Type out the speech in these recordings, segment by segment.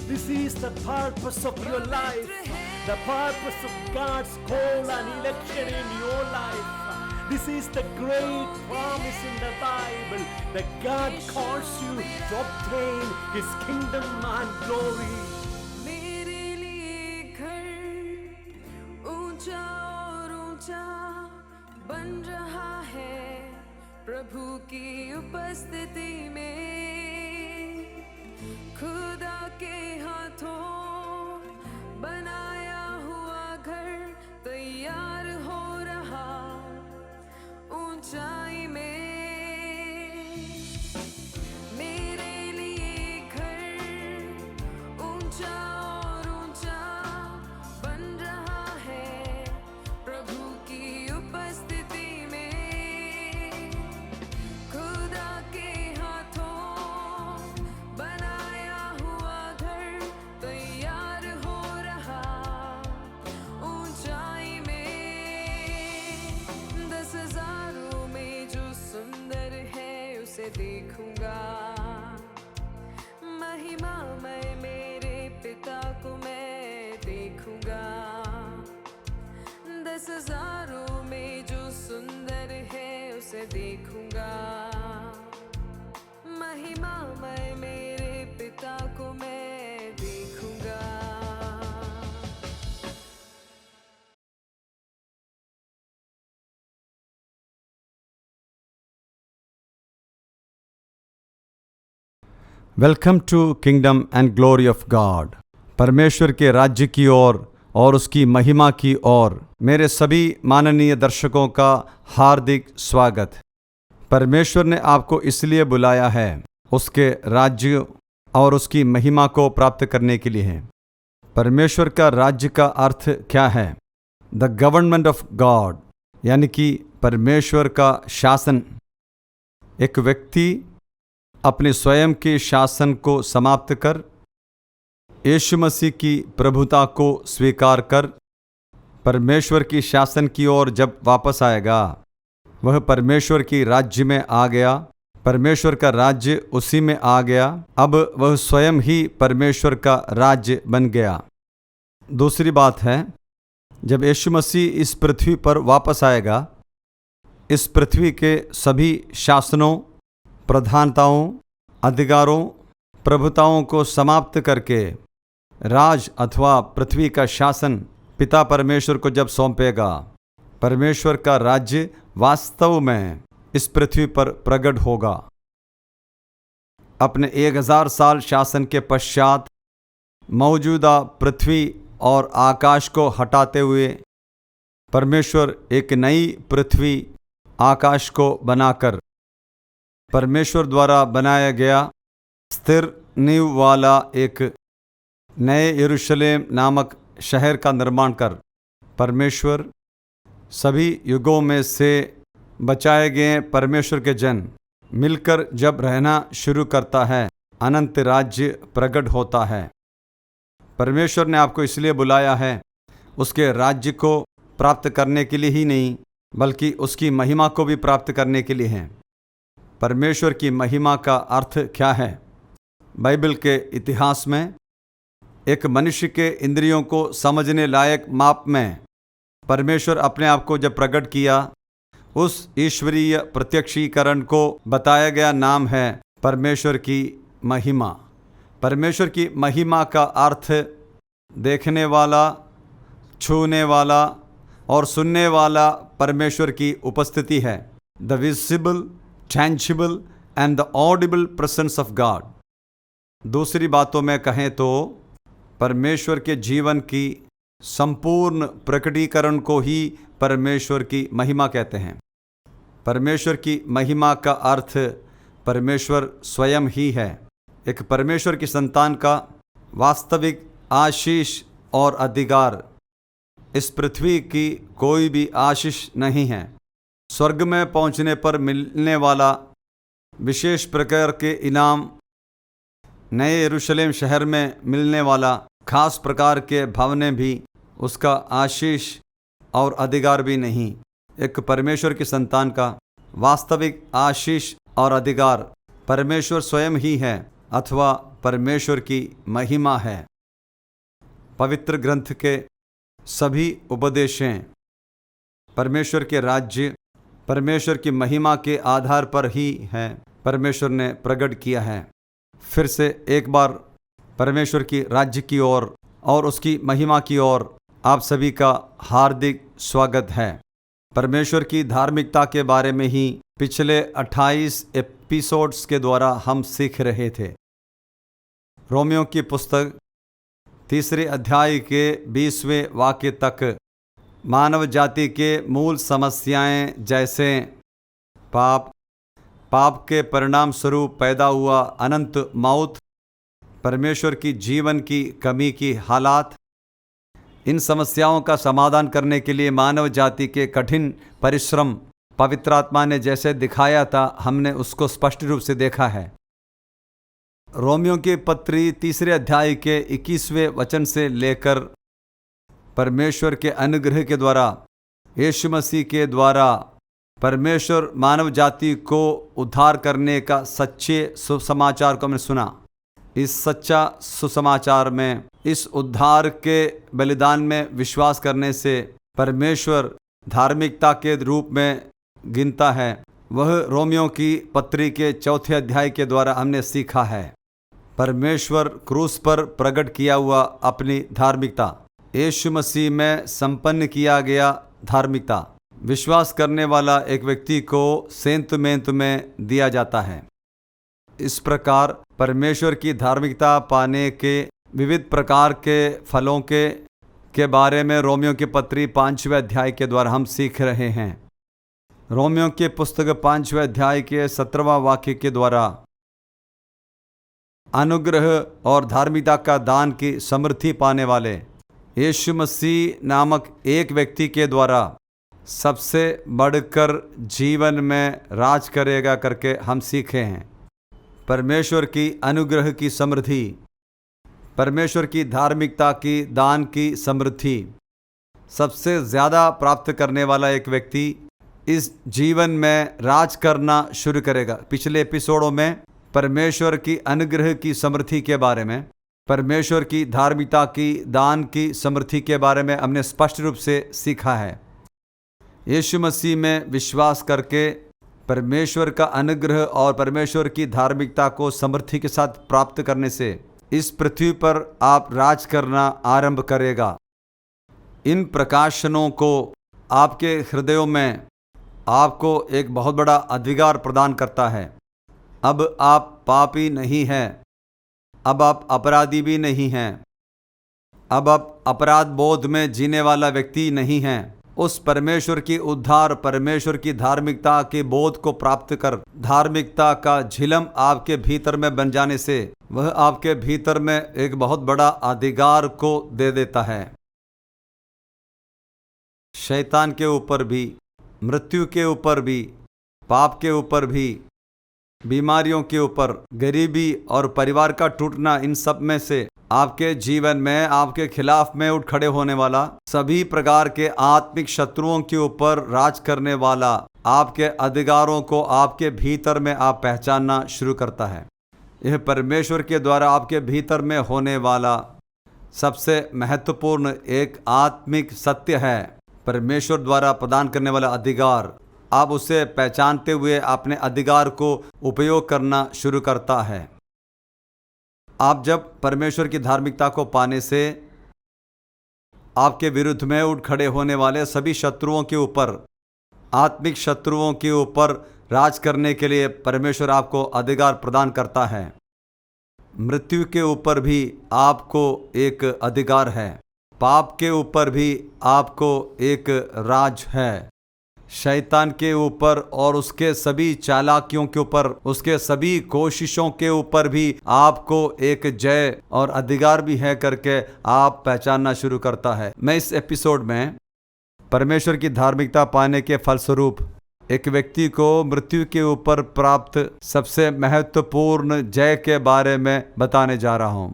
This is the purpose of your life, the purpose of God's call and election in your life. This is the great promise in the Bible that God calls you to obtain His kingdom and glory. मेरे लिए घर ऊंचा और ऊंचा बन रहा है प्रभु की उपस्थिति में, खुदा के हाथों बनाया हुआ घर तैयार हो रहा ऊंचाई में। मेरे लिए घर ऊंचा और ऊंचा बन रहा है प्रभु की उपस्थिति में, खुदा के हाथों बनाया हुआ घर तैयार हो रहा ऊंचाई में। 10,000 में जो सुंदर है उसे देखूंगा, महिमामय मेरे पिता को मैं देखूंगा। 10,000 में जो सुंदर है उसे देखूंगा, महिमामय मेरे पिता को मैं देखूंगा। Welcome to kingdom and glory of God. परमेश्वर के राज्य की ओर और उसकी महिमा की ओर मेरे सभी माननीय दर्शकों का हार्दिक स्वागत। परमेश्वर ने आपको इसलिए बुलाया है उसके राज्य और उसकी महिमा को प्राप्त करने के लिए है। परमेश्वर का राज्य का अर्थ क्या है? द गवर्नमेंट ऑफ गॉड, यानी कि परमेश्वर का शासन। एक व्यक्ति अपने स्वयं के शासन को समाप्त कर यीशु मसीह की प्रभुता को स्वीकार कर परमेश्वर की शासन की ओर जब वापस आएगा, वह परमेश्वर की राज्य में आ गया। परमेश्वर का राज्य उसी में आ गया। अब वह स्वयं ही परमेश्वर का राज्य बन गया। दूसरी बात है, जब यीशु मसीह इस पृथ्वी पर वापस आएगा, इस पृथ्वी के सभी शासनों, प्रधानताओं, अधिकारों, प्रभुताओं को समाप्त करके राज अथवा पृथ्वी का शासन पिता परमेश्वर को जब सौंपेगा, परमेश्वर का राज्य वास्तव में इस पृथ्वी पर प्रकट होगा। अपने 1000 साल शासन के पश्चात मौजूदा पृथ्वी और आकाश को हटाते हुए परमेश्वर एक नई पृथ्वी आकाश को बनाकर परमेश्वर द्वारा बनाया गया स्थिर नींव वाला एक नए यरूशलेम नामक शहर का निर्माण कर परमेश्वर सभी युगों में से बचाए गए परमेश्वर के जन मिलकर जब रहना शुरू करता है, अनंत राज्य प्रकट होता है। परमेश्वर ने आपको इसलिए बुलाया है उसके राज्य को प्राप्त करने के लिए ही नहीं, बल्कि उसकी महिमा को भी प्राप्त करने के लिए है। परमेश्वर की महिमा का अर्थ क्या है? बाइबल के इतिहास में एक मनुष्य के इंद्रियों को समझने लायक माप में परमेश्वर अपने आप को जब प्रकट किया, उस ईश्वरीय प्रत्यक्षीकरण को बताया गया नाम है परमेश्वर की महिमा। परमेश्वर की महिमा का अर्थ देखने वाला, छूने वाला और सुनने वाला परमेश्वर की उपस्थिति है। The visible, tangible and the Audible presence of God. दूसरी बातों में कहें तो परमेश्वर के जीवन की संपूर्ण प्रकटीकरण को ही परमेश्वर की महिमा कहते हैं। परमेश्वर की महिमा का अर्थ परमेश्वर स्वयं ही है। एक परमेश्वर की संतान का वास्तविक आशीष और अधिकार इस पृथ्वी की कोई भी आशीष नहीं है। स्वर्ग में पहुंचने पर मिलने वाला विशेष प्रकार के इनाम, नए यरूशलेम शहर में मिलने वाला खास प्रकार के भवनें भी उसका आशीष और अधिकार भी नहीं। एक परमेश्वर की संतान का वास्तविक आशीष और अधिकार परमेश्वर स्वयं ही है, अथवा परमेश्वर की महिमा है। पवित्र ग्रंथ के सभी उपदेशें परमेश्वर के राज्य, परमेश्वर की महिमा के आधार पर ही हैं, परमेश्वर ने प्रकट किया है। फिर से एक बार परमेश्वर की राज्य की ओर और उसकी महिमा की ओर आप सभी का हार्दिक स्वागत है। परमेश्वर की धार्मिकता के बारे में ही पिछले 28 एपिसोड्स के द्वारा हम सीख रहे थे। रोमियो की पुस्तक 3 अध्याय के 20वें वाक्य तक मानव जाति के मूल समस्याएं जैसे पाप के परिणाम स्वरूप पैदा हुआ अनंत मौत, परमेश्वर की जीवन की कमी की हालात, इन समस्याओं का समाधान करने के लिए मानव जाति के कठिन परिश्रम पवित्र आत्मा ने जैसे दिखाया था, हमने उसको स्पष्ट रूप से देखा है। रोमियो की पत्री 3 अध्याय के 21वें वचन से लेकर परमेश्वर के अनुग्रह के द्वारा, यीशु मसीह के द्वारा परमेश्वर मानव जाति को उद्धार करने का सच्चे सुसमाचार को हमने सुना। इस सच्चा सुसमाचार में, इस उद्धार के बलिदान में विश्वास करने से परमेश्वर धार्मिकता के रूप में गिनता है। वह रोमियो की पत्री के 4 अध्याय के द्वारा हमने सीखा है। परमेश्वर क्रूस पर प्रकट किया हुआ अपनी धार्मिकता, यीशु मसीह में संपन्न किया गया धार्मिकता, विश्वास करने वाला एक व्यक्ति को सेंतमेंत में दिया जाता है। इस प्रकार परमेश्वर की धार्मिकता पाने के विविध प्रकार के फलों के बारे में रोमियो की पत्री 5वें अध्याय के द्वारा हम सीख रहे हैं। रोमियो की पुस्तक 5वें अध्याय के 17वां वाक्य के द्वारा अनुग्रह और धार्मिकता का दान की समृद्धि पाने वाले यीशु मसीह नामक एक व्यक्ति के द्वारा सबसे बढ़कर जीवन में राज करेगा करके हम सीखे हैं। परमेश्वर की अनुग्रह की समृद्धि, परमेश्वर की धार्मिकता की दान की समृद्धि सबसे ज़्यादा प्राप्त करने वाला एक व्यक्ति इस जीवन में राज करना शुरू करेगा। पिछले एपिसोडों में परमेश्वर की अनुग्रह की समृद्धि के बारे में, परमेश्वर की धार्मिकता की दान की समृद्धि के बारे में हमने स्पष्ट रूप से सीखा है। यीशु मसीह में विश्वास करके परमेश्वर का अनुग्रह और परमेश्वर की धार्मिकता को समृद्धि के साथ प्राप्त करने से इस पृथ्वी पर आप राज करना आरंभ करेगा। इन प्रकाशनों को आपके हृदयों में आपको एक बहुत बड़ा अधिकार प्रदान करता है। अब आप पापी नहीं हैं, अब आप अपराधी भी नहीं हैं, अब आप अपराध बोध में जीने वाला व्यक्ति नहीं हैं। उस परमेश्वर की उद्धार, परमेश्वर की धार्मिकता के बोध को प्राप्त कर धार्मिकता का झिलम आपके भीतर में बन जाने से वह आपके भीतर में एक बहुत बड़ा अधिकार को दे देता है। शैतान के ऊपर भी, मृत्यु के ऊपर भी, पाप के ऊपर भी, बीमारियों के ऊपर, गरीबी और परिवार का टूटना, इन सब में से आपके जीवन में आपके खिलाफ में उठ खड़े होने वाला सभी प्रकार के आत्मिक शत्रुओं के ऊपर राज करने वाला आपके अधिकारों को आपके भीतर में आप पहचानना शुरू करता है। यह परमेश्वर के द्वारा आपके भीतर में होने वाला सबसे महत्वपूर्ण एक आत्मिक सत्य है। परमेश्वर द्वारा प्रदान करने वाला अधिकार, आप उसे पहचानते हुए अपने अधिकार को उपयोग करना शुरू करता है। आप जब परमेश्वर की धार्मिकता को पाने से आपके विरुद्ध में उठ खड़े होने वाले सभी शत्रुओं के ऊपर, आत्मिक शत्रुओं के ऊपर राज करने के लिए परमेश्वर आपको अधिकार प्रदान करता है। मृत्यु के ऊपर भी आपको एक अधिकार है, पाप के ऊपर भी आपको एक राज है, शैतान के ऊपर और उसके सभी चालाकियों के ऊपर, उसके सभी कोशिशों के ऊपर भी आपको एक जय और अधिकार भी है करके आप पहचानना शुरू करता है। मैं इस एपिसोड में परमेश्वर की धार्मिकता पाने के फलस्वरूप एक व्यक्ति को मृत्यु के ऊपर प्राप्त सबसे महत्वपूर्ण जय के बारे में बताने जा रहा हूं।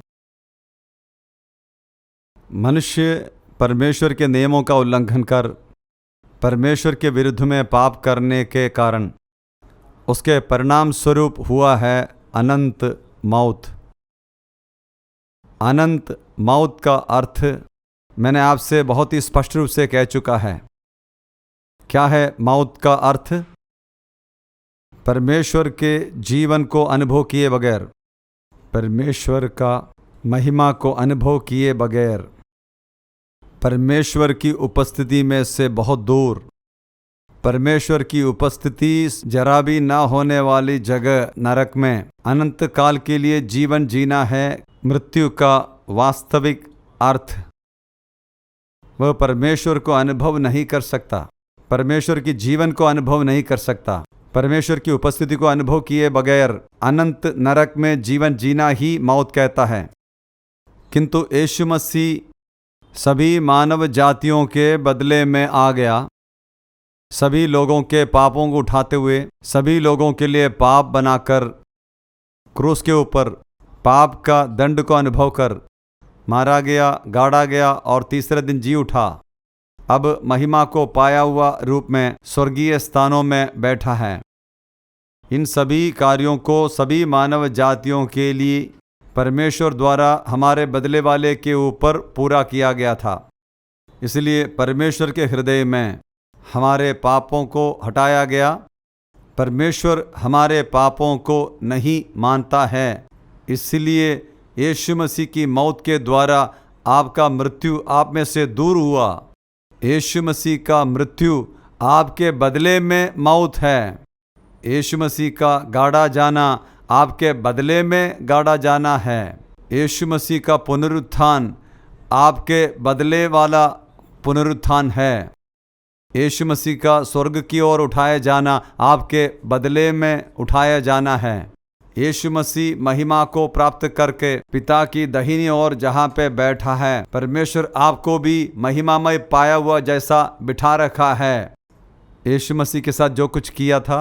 मनुष्य परमेश्वर के नियमों का उल्लंघन कर परमेश्वर के विरुद्ध में पाप करने के कारण उसके परिणाम स्वरूप हुआ है अनंत मौत। अनंत मौत का अर्थ मैंने आपसे बहुत ही स्पष्ट रूप से कह चुका है। क्या है मौत का अर्थ? परमेश्वर के जीवन को अनुभव किए बगैर, परमेश्वर का महिमा को अनुभव किए बगैर, परमेश्वर की उपस्थिति में से बहुत दूर, परमेश्वर की उपस्थिति जरा भी ना होने वाली जगह नरक में अनंत काल के लिए जीवन जीना है मृत्यु का वास्तविक अर्थ। वह परमेश्वर को अनुभव नहीं कर सकता, परमेश्वर की जीवन को अनुभव नहीं कर सकता, परमेश्वर की उपस्थिति को अनुभव किए बगैर अनंत नरक में जीवन जीना ही मौत कहता है। किंतु यीशु मसीह सभी मानव जातियों के बदले में आ गया, सभी लोगों के पापों को उठाते हुए, सभी लोगों के लिए पाप बनाकर क्रूस के ऊपर पाप का दंड को अनुभव कर मारा गया, गाड़ा गया और तीसरे दिन जी उठा। अब महिमा को पाया हुआ रूप में स्वर्गीय स्थानों में बैठा है। इन सभी कार्यों को सभी मानव जातियों के लिए परमेश्वर द्वारा हमारे बदले वाले के ऊपर पूरा किया गया था। इसलिए परमेश्वर के हृदय में हमारे पापों को हटाया गया। परमेश्वर हमारे पापों को नहीं मानता है, इसलिए यीशु मसीह की मौत के द्वारा आपका मृत्यु आप में से दूर हुआ। यीशु मसीह का मृत्यु आपके बदले में मौत है। यीशु मसीह का गाड़ा जाना आपके बदले में गाड़ा जाना है। यीशु मसीह का पुनरुत्थान आपके बदले वाला पुनरुत्थान है। यीशु मसीह का स्वर्ग की ओर उठाया जाना आपके बदले में उठाया जाना है। यीशु मसीह महिमा को प्राप्त करके पिता की दाहिनी ओर जहाँ पे बैठा है, परमेश्वर आपको भी महिमामय पाया हुआ जैसा बिठा रखा है। यीशु मसीह के साथ जो कुछ किया था,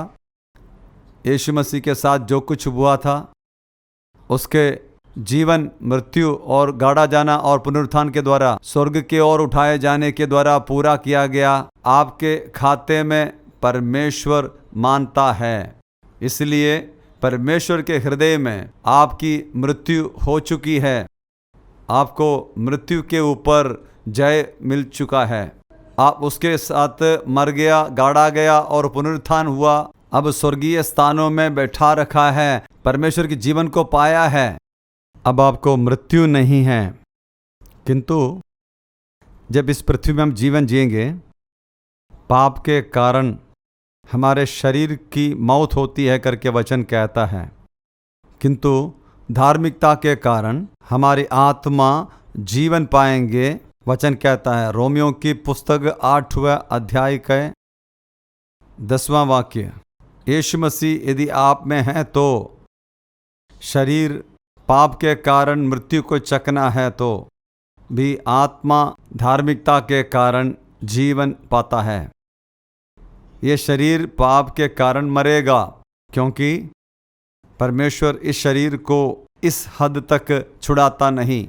यीशु मसीह के साथ जो कुछ हुआ था, उसके जीवन, मृत्यु और गाड़ा जाना और पुनरुत्थान के द्वारा स्वर्ग की ओर उठाए जाने के द्वारा पूरा किया गया आपके खाते में परमेश्वर मानता है। इसलिए परमेश्वर के हृदय में आपकी मृत्यु हो चुकी है। आपको मृत्यु के ऊपर जय मिल चुका है। आप उसके साथ मर गया, गाड़ा गया और पुनरुत्थान हुआ। अब स्वर्गीय स्थानों में बैठा रखा है, परमेश्वर के जीवन को पाया है। अब आपको मृत्यु नहीं है। किंतु जब इस पृथ्वी में हम जीवन जिएंगे, पाप के कारण हमारे शरीर की मौत होती है करके वचन कहता है, किंतु धार्मिकता के कारण हमारी आत्मा जीवन पाएंगे। वचन कहता है रोमियों की पुस्तक 8वें अध्याय के 10वां वाक्य, यीशु मसीह यदि आप में है तो शरीर पाप के कारण मृत्यु को चखना है, तो भी आत्मा धार्मिकता के कारण जीवन पाता है। ये शरीर पाप के कारण मरेगा, क्योंकि परमेश्वर इस शरीर को इस हद तक छुड़ाता नहीं।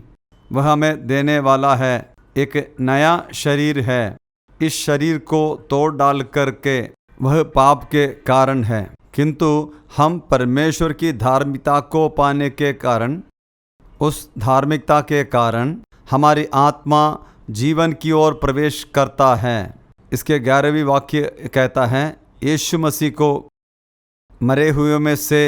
वह हमें देने वाला है, एक नया शरीर है। इस शरीर को तोड़ डाल करके वह पाप के कारण है, किंतु हम परमेश्वर की धार्मिकता को पाने के कारण, उस धार्मिकता के कारण हमारी आत्मा जीवन की ओर प्रवेश करता है। इसके 11वें वाक्य कहता है, यीशु मसीह को मरे हुए में से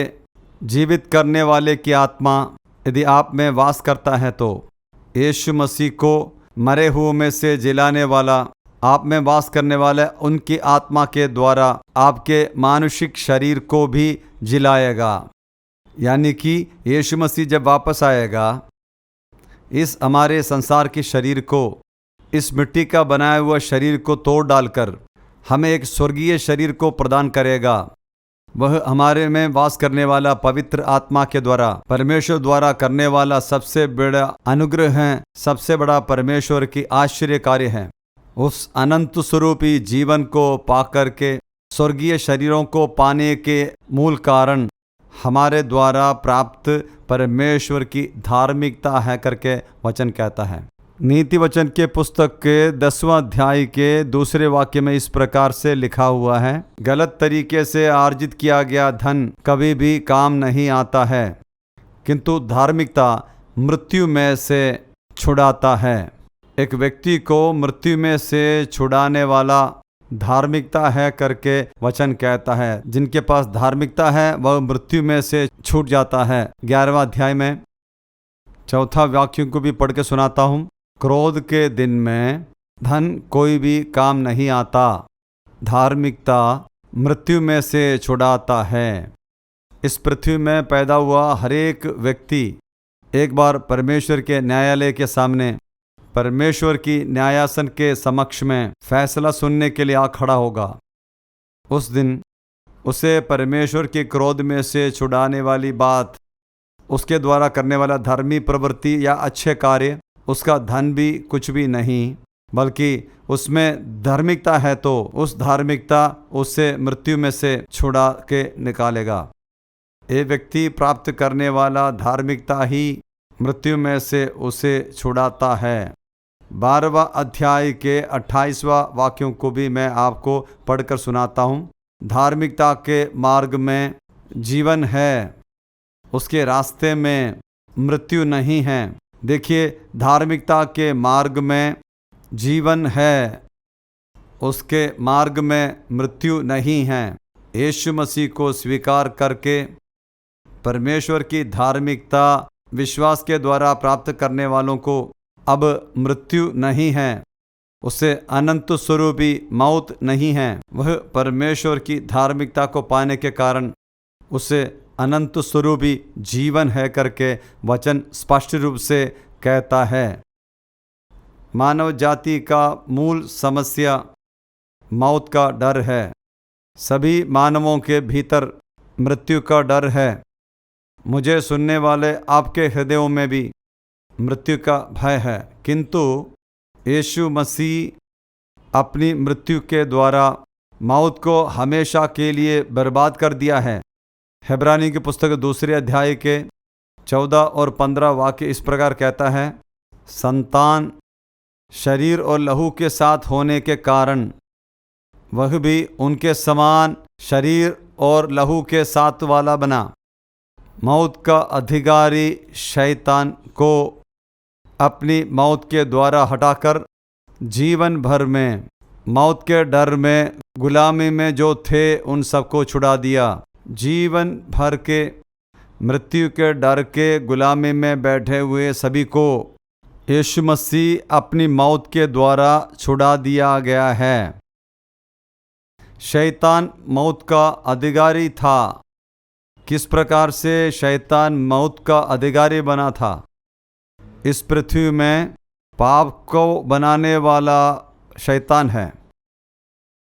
जीवित करने वाले की आत्मा यदि आप में वास करता है, तो यीशु मसीह को मरे हुए में से जिलाने वाला, आप में वास करने वाला उनकी आत्मा के द्वारा आपके मानुषिक शरीर को भी जिलाएगा। यानी कि यीशु मसीह जब वापस आएगा, इस हमारे संसार के शरीर को, इस मिट्टी का बनाया हुआ शरीर को तोड़ डालकर हमें एक स्वर्गीय शरीर को प्रदान करेगा। वह हमारे में वास करने वाला पवित्र आत्मा के द्वारा, परमेश्वर द्वारा करने वाला सबसे बड़ा अनुग्रह है, सबसे बड़ा परमेश्वर की आश्चर्य कार्य है। उस अनंत स्वरूपी जीवन को पाकर के स्वर्गीय शरीरों को पाने के मूल कारण हमारे द्वारा प्राप्त परमेश्वर की धार्मिकता है करके वचन कहता है। नीति वचन के पुस्तक के 10वां अध्याय के 2 वाक्य में इस प्रकार से लिखा हुआ है, गलत तरीके से अर्जित किया गया धन कभी भी काम नहीं आता है, किंतु धार्मिकता मृत्यु में से छुड़ाता है। एक व्यक्ति को मृत्यु में से छुड़ाने वाला धार्मिकता है करके वचन कहता है। जिनके पास धार्मिकता है वह मृत्यु में से छूट जाता है। 11वां अध्याय में 4था वाक्य को भी पढ़ के सुनाता हूँ। क्रोध के दिन में धन कोई भी काम नहीं आता, धार्मिकता मृत्यु में से छुड़ाता है। इस पृथ्वी में पैदा हुआ हरेक व्यक्ति एक बार परमेश्वर के न्यायालय के सामने, परमेश्वर की न्यायासन के समक्ष में फैसला सुनने के लिए आ खड़ा होगा। उस दिन उसे परमेश्वर के क्रोध में से छुड़ाने वाली बात, उसके द्वारा करने वाला धर्मी प्रवृत्ति या अच्छे कार्य, उसका धन भी कुछ भी नहीं, बल्कि उसमें धार्मिकता है तो उस धार्मिकता उससे मृत्यु में से छुड़ा के निकालेगा। ये व्यक्ति प्राप्त करने वाला धार्मिकता ही मृत्यु में से उसे छुड़ाता है। 12वां अध्याय के 28वां वाक्यों को भी मैं आपको पढ़कर सुनाता हूँ। धार्मिकता के मार्ग में जीवन है, उसके रास्ते में मृत्यु नहीं है। देखिए, धार्मिकता के मार्ग में जीवन है, उसके मार्ग में मृत्यु नहीं है। यीशु मसीह को स्वीकार करके परमेश्वर की धार्मिकता विश्वास के द्वारा प्राप्त करने वालों को अब मृत्यु नहीं है, उसे अनंत स्वरूपी मौत नहीं है। वह परमेश्वर की धार्मिकता को पाने के कारण उसे अनंत स्वरूपी जीवन है करके वचन स्पष्ट रूप से कहता है। मानव जाति का मूल समस्या मौत का डर है। सभी मानवों के भीतर मृत्यु का डर है। मुझे सुनने वाले आपके हृदयों में भी मृत्यु का भय है, किंतु यीशु मसीह अपनी मृत्यु के द्वारा मौत को हमेशा के लिए बर्बाद कर दिया है। इब्रानी की पुस्तक 2 अध्याय के 14 और 15 वाक्य इस प्रकार कहता है, संतान शरीर और लहू के साथ होने के कारण वह भी उनके समान शरीर और लहू के साथ वाला बना। मौत का अधिकारी शैतान को अपनी मौत के द्वारा हटाकर जीवन भर में मौत के डर में गुलामी में जो थे उन सबको छुड़ा दिया। जीवन भर के मृत्यु के डर के गुलामी में बैठे हुए सभी को यीशु मसीह अपनी मौत के द्वारा छुड़ा दिया गया है। शैतान मौत का अधिकारी था। किस प्रकार से शैतान मौत का अधिकारी बना था? इस पृथ्वी में पाप को बनाने वाला शैतान है।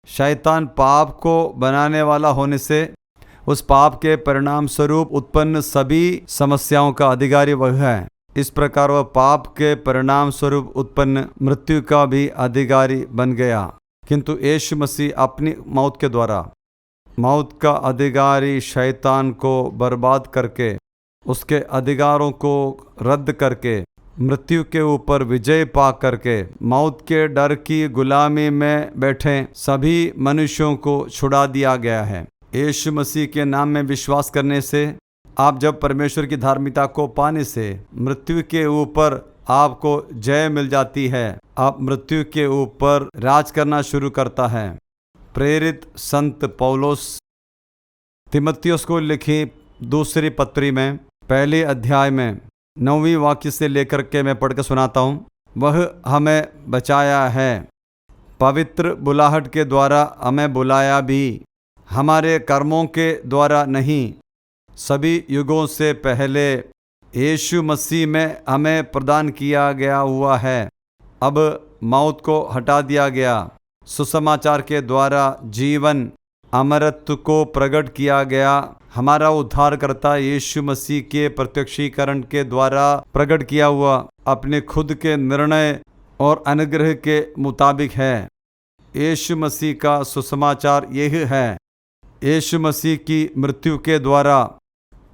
शैतान पाप को बनाने वाला होने से उस पाप के परिणाम स्वरूप उत्पन्न सभी समस्याओं का अधिकारी वह है। इस प्रकार वह पाप के परिणाम स्वरूप उत्पन्न मृत्यु का भी अधिकारी बन गया। किंतु यीशु मसीह अपनी मौत के द्वारा मौत का अधिकारी शैतान को बर्बाद करके, उसके अधिकारों को रद्द करके, मृत्यु के ऊपर विजय पा करके मौत के डर की गुलामी में बैठे सभी मनुष्यों को छुड़ा दिया गया है। यीशु मसीह के नाम में विश्वास करने से, आप जब परमेश्वर की धार्मिकता को पाने से मृत्यु के ऊपर आपको जय मिल जाती है। आप मृत्यु के ऊपर राज करना शुरू करता है। प्रेरित संत पौलुस तीमुथियुस को लिखी दूसरी पत्री में 1 अध्याय में 9वीं वाक्य से लेकर के मैं पढ़ के सुनाता हूँ। वह हमें बचाया है, पवित्र बुलाहट के द्वारा हमें बुलाया भी, हमारे कर्मों के द्वारा नहीं, सभी युगों से पहले यीशु मसीह में हमें प्रदान किया गया हुआ है। अब मौत को हटा दिया गया, सुसमाचार के द्वारा जीवन अमरत्व को प्रकट किया गया। हमारा उद्धारकर्ता यीशु मसीह के प्रत्यक्षीकरण के द्वारा प्रकट किया हुआ अपने खुद के निर्णय और अनुग्रह के मुताबिक है। यीशु मसीह का सुसमाचार यही है। यीशु मसीह की मृत्यु के द्वारा,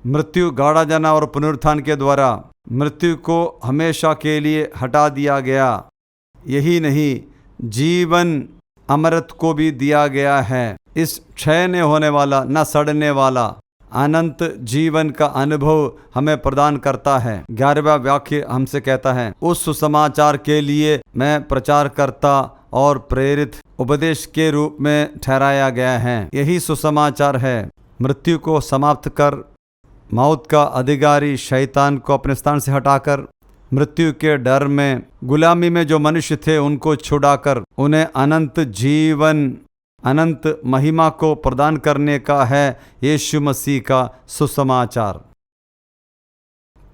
मृत्यु गाड़ा जाना और पुनरुत्थान के द्वारा मृत्यु को हमेशा के लिए हटा दिया गया। यही नहीं, जीवन अमृत को भी दिया गया है। इस क्षय नहीं होने वाला, न सड़ने वाला, अनंत जीवन का अनुभव हमें प्रदान करता है। 11वां वाक्य हमसे कहता है, उस सुसमाचार के लिए मैं प्रचार करता और प्रेरित उपदेश के रूप में ठहराया गया है। यही सुसमाचार है। मृत्यु को समाप्त कर, मौत का अधिकारी शैतान को अपने स्थान से हटाकर, मृत्यु के डर में गुलामी में जो मनुष्य थे उनको छुड़ाकर उन्हें अनंत जीवन, अनंत महिमा को प्रदान करने का है यीशु मसीह का सुसमाचार।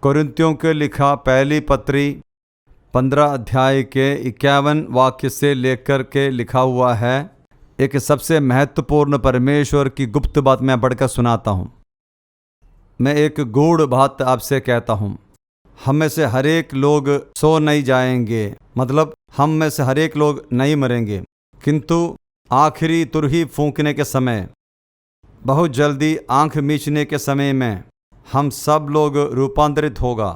कोरिन्थियों के लिखा पहली पत्री 15 अध्याय के 51 वाक्य से लेकर के लिखा हुआ है। एक सबसे महत्वपूर्ण परमेश्वर की गुप्त बात मैं पढ़कर सुनाता हूँ। मैं एक गूढ़ बात आपसे कहता हूँ। हम में से हर एक लोग सो नहीं जाएंगे, मतलब हम में से हर एक लोग नहीं मरेंगे, किंतु आखिरी तुरही फूंकने के समय, बहुत जल्दी आंख मीचने के समय में हम सब लोग रूपांतरित होगा।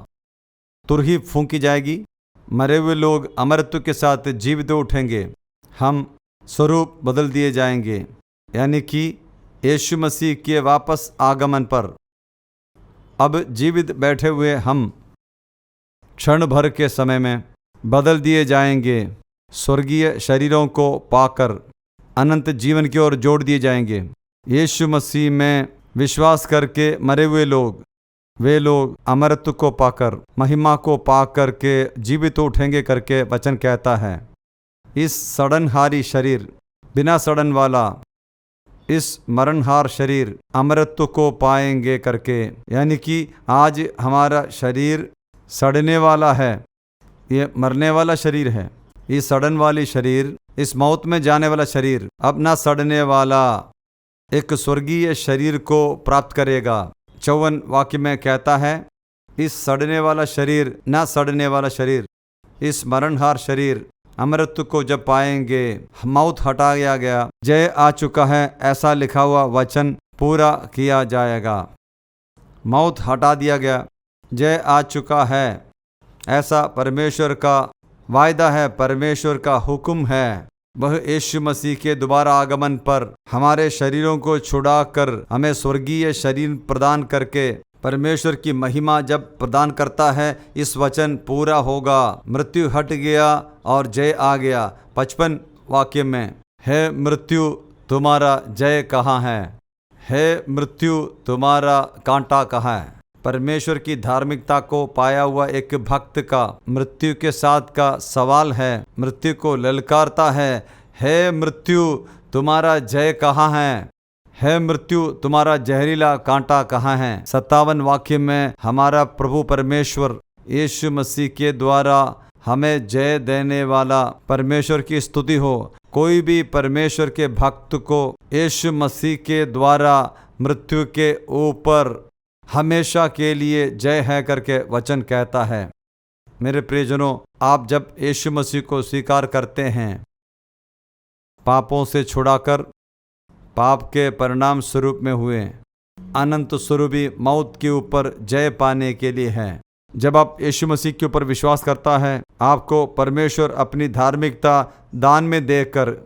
तुरही फूंकी जाएगी, मरे हुए लोग अमरत्व के साथ जीवित उठेंगे, हम स्वरूप बदल दिए जाएंगे, यानी कि यीशु मसीह के वापस आगमन पर अब जीवित बैठे हुए हम क्षण भर के समय में बदल दिए जाएंगे। स्वर्गीय शरीरों को पाकर अनंत जीवन की ओर जोड़ दिए जाएंगे। यीशु मसीह में विश्वास करके मरे हुए लोग, वे लोग अमरत्व को पाकर, महिमा को पाकर के जीवित उठेंगे करके वचन कहता है। इस सड़नहारी शरीर, बिना सड़न वाला इस मरणहार शरीर अमरत्व को पाएंगे करके, यानी कि आज हमारा शरीर सड़ने वाला है, ये मरने वाला शरीर है। ये सड़न वाली शरीर, इस मौत में जाने वाला शरीर अब ना सड़ने वाला एक स्वर्गीय शरीर को प्राप्त करेगा। 54 वाक्य में कहता है, इस सड़ने वाला शरीर, ना सड़ने वाला शरीर, इस मरणहार शरीर अमरत्व को जब पाएंगे, मौत हटाया गया, जय आ चुका है, ऐसा लिखा हुआ वचन पूरा किया जाएगा। मौत हटा दिया गया, जय आ चुका है, ऐसा परमेश्वर का वायदा है, परमेश्वर का हुक्म है। वह यीशु मसीह के दोबारा आगमन पर हमारे शरीरों को छुड़ाकर हमें स्वर्गीय शरीर प्रदान करके परमेश्वर की महिमा जब प्रदान करता है, इस वचन पूरा होगा। मृत्यु हट गया और जय आ गया। 55 वाक्य में, हे मृत्यु तुम्हारा जय कहाँ है? हे मृत्यु तुम्हारा कांटा कहाँ है? परमेश्वर की धार्मिकता को पाया हुआ एक भक्त का मृत्यु के साथ का सवाल है, मृत्यु को ललकारता है, हे मृत्यु तुम्हारा जय कहाँ है? हे मृत्यु तुम्हारा जहरीला कांटा कहाँ है? 57 वाक्य में हमारा प्रभु परमेश्वर यीशु मसीह के द्वारा हमें जय देने वाला परमेश्वर की स्तुति हो। कोई भी परमेश्वर के भक्त को यीशु मसीह के द्वारा मृत्यु के ऊपर हमेशा के लिए जय है करके वचन कहता है। मेरे प्रियजनों, आप जब यीशु मसीह को स्वीकार करते हैं, पापों से छुड़ाकर पाप के परिणाम स्वरूप में हुए अनंत स्वरूपी मौत के ऊपर जय पाने के लिए है। जब आप यीशु मसीह के ऊपर विश्वास करता है, आपको परमेश्वर अपनी धार्मिकता दान में देकर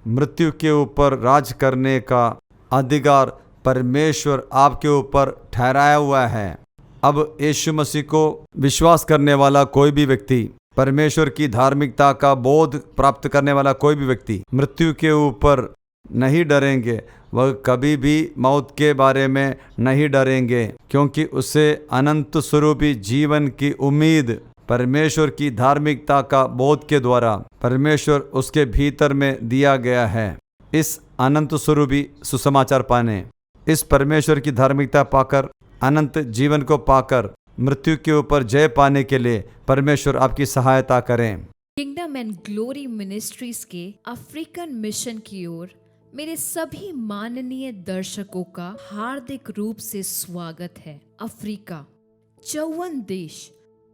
मृत्यु के ऊपर राज करने का अधिकार परमेश्वर आपके ऊपर ठहराया हुआ है। अब यीशु मसीह को विश्वास करने वाला कोई भी व्यक्ति, परमेश्वर की धार्मिकता का बोध प्राप्त करने वाला कोई भी व्यक्ति मृत्यु के ऊपर नहीं डरेंगे। वह कभी भी मौत के बारे में नहीं डरेंगे, क्योंकि उसे अनंत स्वरूपी जीवन की उम्मीद परमेश्वर की धार्मिकता का बोध के द्वारा परमेश्वर उसके भीतर में दिया गया है। इस अनंत स्वरूपी सुसमाचार पाने, इस परमेश्वर की धार्मिकता पाकर, अनंत जीवन को पाकर मृत्यु के ऊपर जय पाने के लिए परमेश्वर आपकी सहायता करें। किंगडम एंड ग्लोरी मिनिस्ट्रीज के अफ्रीकन मिशन की ओर मेरे सभी माननीय दर्शकों का हार्दिक रूप से स्वागत है। अफ्रीका, 54 देश,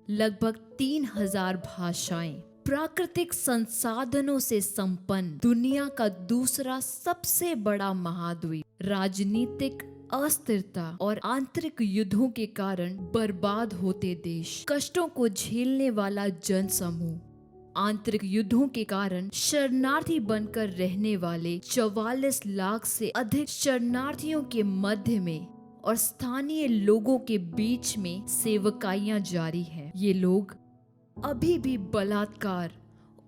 लगभग 3000 भाषाएं, प्राकृतिक संसाधनों से संपन्न दुनिया का दूसरा सबसे बड़ा महाद्वीप, राजनीतिक अस्थिरता और आंतरिक युद्धों के कारण बर्बाद होते देश, कष्टों को झेलने वाला जनसमूह, आंतरिक युद्धों के कारण शरणार्थी बनकर रहने वाले 44 लाख से अधिक शरणार्थियों के मध्य में और स्थानीय लोगों के बीच में सेवकाइयां जारी हैं। ये लोग अभी भी बलात्कार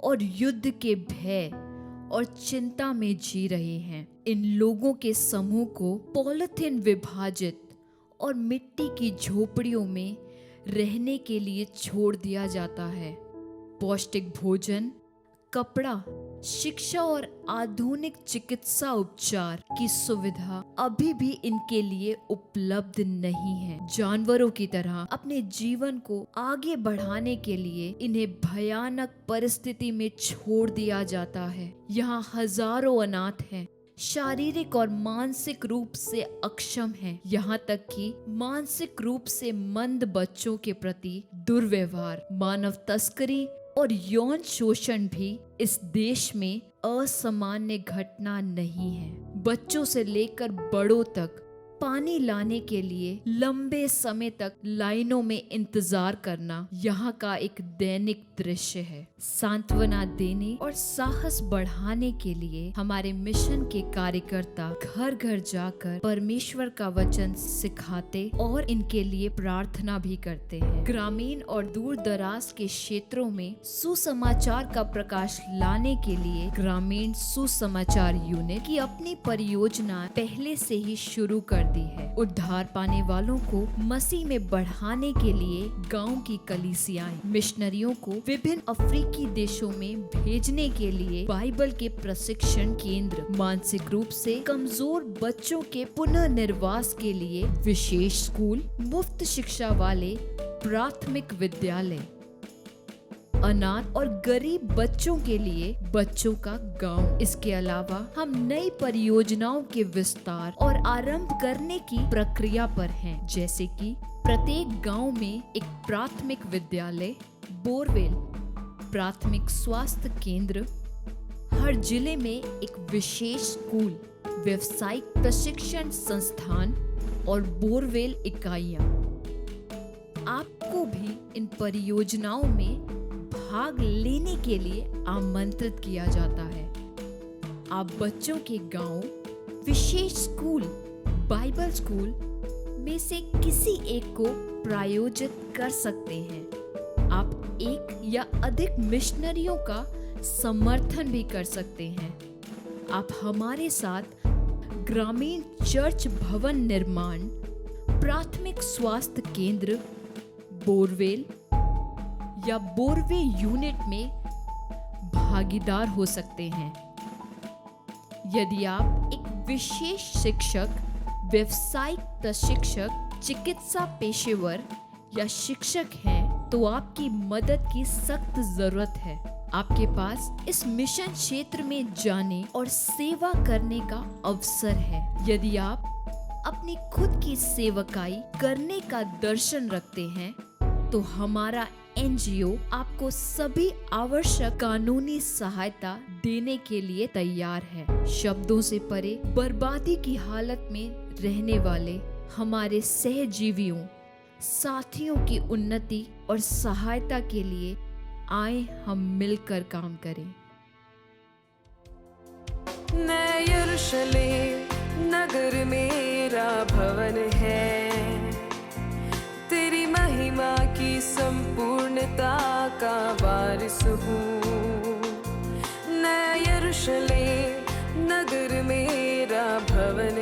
और युद्ध के भय और चिंता में जी रहे हैं। इन लोगों के समूह को पॉलिथीन विभाजित और मिट्टी की झोपड़ियों में रहने के लिए छोड़ दिया जाता है। पौष्टिक भोजन, कपड़ा, शिक्षा और आधुनिक चिकित्सा उपचार की सुविधा अभी भी इनके लिए उपलब्ध नहीं है। जानवरों की तरह अपने जीवन को आगे बढ़ाने के लिए इन्हें भयानक परिस्थिति में छोड़ दिया जाता है। यहाँ हजारों अनाथ हैं, शारीरिक और मानसिक रूप से अक्षम हैं। यहाँ तक कि मानसिक रूप से मंद बच्चों के प्रति दुर्व्यवहार, मानव तस्करी और यौन शोषण भी इस देश में असामान्य घटना नहीं है। बच्चों से लेकर बड़ों तक पानी लाने के लिए लंबे समय तक लाइनों में इंतजार करना यहाँ का एक दैनिक दृश्य है। सांत्वना देने और साहस बढ़ाने के लिए हमारे मिशन के कार्यकर्ता घर घर जाकर परमेश्वर का वचन सिखाते और इनके लिए प्रार्थना भी करते हैं। ग्रामीण और दूर दराज के क्षेत्रों में सुसमाचार का प्रकाश लाने के लिए ग्रामीण सुसमाचार यूनिट की अपनी परियोजना पहले से ही शुरू कर दी है। उद्धार पाने वालों को मसीह में बढ़ाने के लिए गांव की कलीसियाएं मिशनरियों को विभिन्न अफ्रीकी देशों में भेजने के लिए बाइबल के प्रशिक्षण केंद्र, मानसिक रूप से कमजोर बच्चों के पुनर्निर्वास के लिए विशेष स्कूल, मुफ्त शिक्षा वाले प्राथमिक विद्यालय, अनाथ और गरीब बच्चों के लिए बच्चों का गांव। इसके अलावा हम नई परियोजनाओं के विस्तार और आरंभ करने की प्रक्रिया पर हैं, जैसे कि प्रत्येक गांव में एक प्राथमिक विद्यालय, बोरवेल, प्राथमिक स्वास्थ्य केंद्र, हर जिले में एक विशेष स्कूल, व्यावसायिक प्रशिक्षण संस्थान और बोरवेल इकाइयां। आपको भी इन परियोजनाओं में भाग लेने के लिए आमंत्रित किया जाता है। आप बच्चों के गांव, विशेष स्कूल, बाइबल स्कूल में से किसी एक को प्रायोजित कर सकते हैं। आप एक या अधिक मिशनरियों का समर्थन भी कर सकते हैं। आप हमारे साथ ग्रामीण चर्च भवन निर्माण, प्राथमिक स्वास्थ्य केंद्र, बोरवेल या बोरवे यूनिट में भागीदार हो सकते हैं। यदि आप एक विशेष शिक्षक, व्यवसायिक प्रशिक्षक, चिकित्सा पेशेवर या शिक्षक हैं, तो आपकी मदद की सख्त जरूरत है। आपके पास इस मिशन क्षेत्र में जाने और सेवा करने का अवसर है। यदि आप अपनी खुद की सेवकाई करने का दर्शन रखते हैं, तो हमारा एनजीओ आपको सभी आवश्यक कानूनी सहायता देने के लिए तैयार है। शब्दों से परे बर्बादी की हालत में रहने वाले हमारे सहजीवियों, साथियों की उन्नति और सहायता के लिए आए हम मिलकर काम करें। नया यरूशलेम नगर मेरा भवन है, तेरी महिमा की संपूर्णता का वारिस हूँ। नया यरूशलेम नगर मेरा भवन